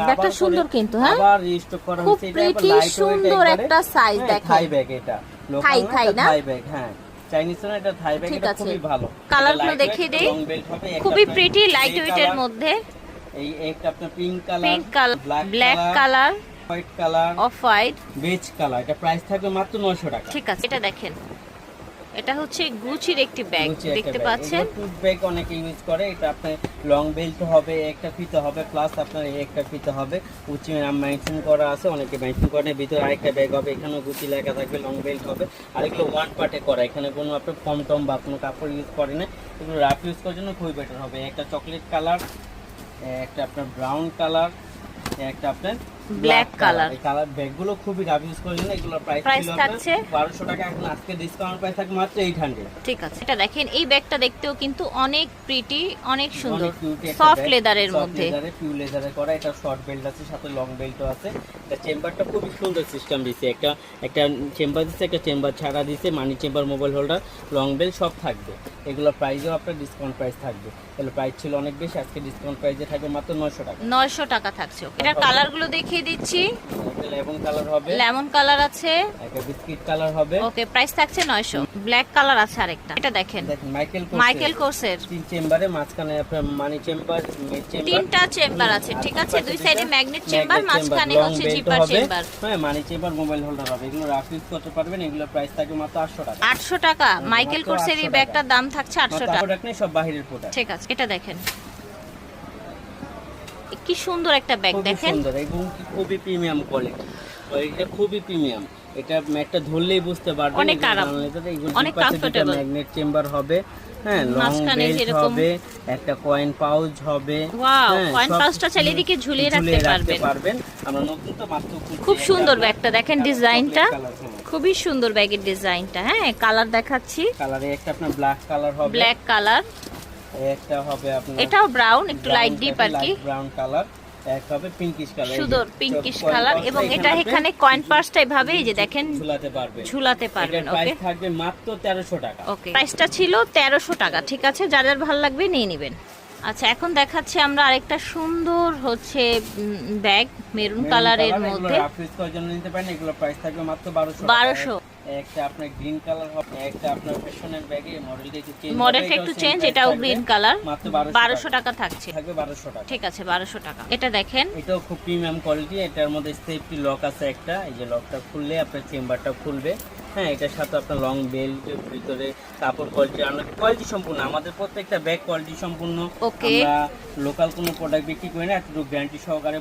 ব্যাগটা সুন্দর কিন্তু, হ্যাঁ আবার রিস্টক করা খুব হয়েছে। এটা প্রিটি লাইট সুন্দর একটা সাইজ দেখেন। থাই ব্যাগ, এটা থাই লোকাল থাই না থাই ব্যাগ, হ্যাঁ চাইনিজ না, এটা থাই ব্যাগ। ঠিক এটা আছে, খুবই ভালো। কালারগুলো দেখিয়ে দেই, খুবই প্রিটি লাইট ওয়েটের মধ্যে। এই একটা আপনার pink colour, pink colour, black colour, white colour, off white, beige colour. এটা প্রাইস থাকবে মাত্র 900 টাকা। ঠিক আছে। এটা দেখেন, এটা হচ্ছে গুচির একটি ব্যাগ, দেখতে পাচ্ছেন। টুথ ব্যাগ অনেকে ইউজ করে। এটা আপনার লং বেল্ট হবে, একটা ফিতে হবে, প্লাস আপনার একটা ফিতে হবে। গুচি মেনশন করা আছে, অনেকে মেনশন করে। ভিতরে আরেকটা ব্যাগ হবে, এখানেও গুচি লেখা থাকবে, লং বেল্ট হবে। আর এগুলো ওয়ান পার্টে করা, এখানে কোনো আপনার ফর্ম টম বা কোনো কাপড় ইউজ করে না। এগুলো রাফ ইউজ করার জন্য খুবই বেটার হবে। একটা চকলেট কালার, একটা আপনার ব্রাউন কালার, একটা আপনার ব্ল্যাক কালার। এই কালার ব্যাগগুলো খুবই রাফ ইউজ করার জন্য। এগুলোর প্রাইস ছিল থাকছে 1200 টাকা, এখন আজকে ডিসকাউন্ট প্রাইস থাকবে মাত্র 800। ঠিক আছে। এটা দেখেন, এই ব্যাগটা দেখতেও কিন্তু অনেক প্রিটি, অনেক সুন্দর, কিউট একটা সফট ব্যাগ, লেদারের সফট মধ্যে। লেদারে, পিউ লেদারে করা। এটা শর্ট বেল্ট আছে, সাথে লং বেল্টও আছে। এটা চেম্বারটা খুবই সুন্দর সিস্টেম দিয়েছে। একটা চেম্বার দিচ্ছে, একটা চেম্বার ছাড়া দিচ্ছে, মানি chamber, mobile holder, long belt সব থাকবে। এগুলোর প্রাইসও আপনার ডিসকাউন্ট প্রাইস থাকবে। এগুলো প্রাইস ছিল অনেক বেশি, আজকে ডিসকাউন্ট প্রাইসে থাকবে মাত্র 900 টাকা। 900 টাকা থাকছে। এটার কালারগুলো দেখিয়ে দিচ্ছি। একটা লেমন কালার হবে, লেমন কালার আছে, একটা বিস্কিট কালার হবে। ওকে, প্রাইস থাকছে 900। ব্ল্যাক কালার আছে আরেকটা, এটা দেখেন, দেখেন মাইকেল কোর্সের। তিন চেম্বারে, মাঝখানে আপনার মানি চেম্বার, মেড চেম্বার, তিনটা চেম্বার আছে, ঠিক আছে। দুই সাইডে ম্যাগনেট চেম্বার, মাঝখানে হচ্ছে জিপার চেম্বার। হ্যাঁ, মানি চেম্বার, মোবাইল হোল্ডার হবে। এগুলো রাফ ইউজ করতে পারবেন। এগুলো প্রাইস থাকবে মাত্র 800 টাকা। 800 টাকা মাইকেল কোর্সের এই ব্যাগটার দাম থাকছে 800 টাকা। প্রোডাক্ট নেই, সব বাহিরের প্রোডাক্ট। ঠিক আছে। এটা দেখেন, কি সুন্দর একটা ব্যাগ দেখেন, সুন্দর এবং খুবই প্রিমিয়াম কোয়ালিটি। এটা খুবই প্রিমিয়াম। এটা ম্যাটটা ধরলেই বুঝতে পারবেন, অনেক আরাম, অনেক কমফোর্টেবল। ম্যাগনেট চেম্বার হবে, হ্যাঁ, লং মাঝখানে বেল্ট যেরকম হবে, একটা কয়েন পাউচ হবে। ওয়াও, কয়েন পাউচটা চাইলে দিকে ঝুলিয়ে রাখতে পারবেন। আমরা নতুন তো মাত্র খুব সুন্দর ব্যাগটা দেখেন, ডিজাইনটা খুবই সুন্দর, ব্যাগের ডিজাইনটা। হ্যাঁ, কালার দেখাচ্ছি। কালারে একটা আপনার ব্ল্যাক কালার হবে, ব্ল্যাক কালার, একটা হবে আপনার, এটাও ব্রাউন, একটু লাইট ডিপ আর কি, ব্রাউন কালার, একটা হবে পিঙ্কিশ কালার, সুন্দর পিঙ্কিশ কালার। এবং এটা এখানে কয়েন পার্সটা এভাবে এই যে দেখেন ঝুলাতে পারবেন। ওকে, প্রাইস থাকবে মাত্র 1300 টাকা। ওকে, প্রাইসটা ছিল 1300 টাকা। ঠিক আছে, যার যার ভালো লাগবে নিয়ে নেবেন। আচ্ছা, এখন দেখাচ্ছি আমরা আরেকটা সুন্দর হচ্ছে ব্যাগ, মেরুন কালারের মধ্যে। রাফ ইউজ করার জন্য নিতে পারেন। এগুলো প্রাইস থাকবে মাত্র 1200। একটা আপনার গ্রিন কালার হবে, একটা আপনার ফ্যাশনের ব্যাগে মডেলটা একটু চেঞ্জ, এটাও গ্রিন কালার, মাত্র 1200 টাকা থাকছে। থাকবে 1200 টাকা। ঠিক আছে, 1200 টাকা। এটা দেখেন, এটাও খুব প্রিমিয়াম কোয়ালিটি। এটার মধ্যে সেফটি লক আছে একটা, এই যে লকটা খুললে আপনার চেম্বারটা খুলবে। হ্যাঁ, এটার সাথে আপনার লং বেল্ট, ভিতরে কাপড় কোয়ালিটি সম্পূর্ণ। আমাদের প্রত্যেকটা ব্যাগ কোয়ালিটি সম্পূর্ণ। আমরা লোকাল কোনো প্রোডাক্ট বিক্রি করি না, একটু গ্যারান্টি সহকারে।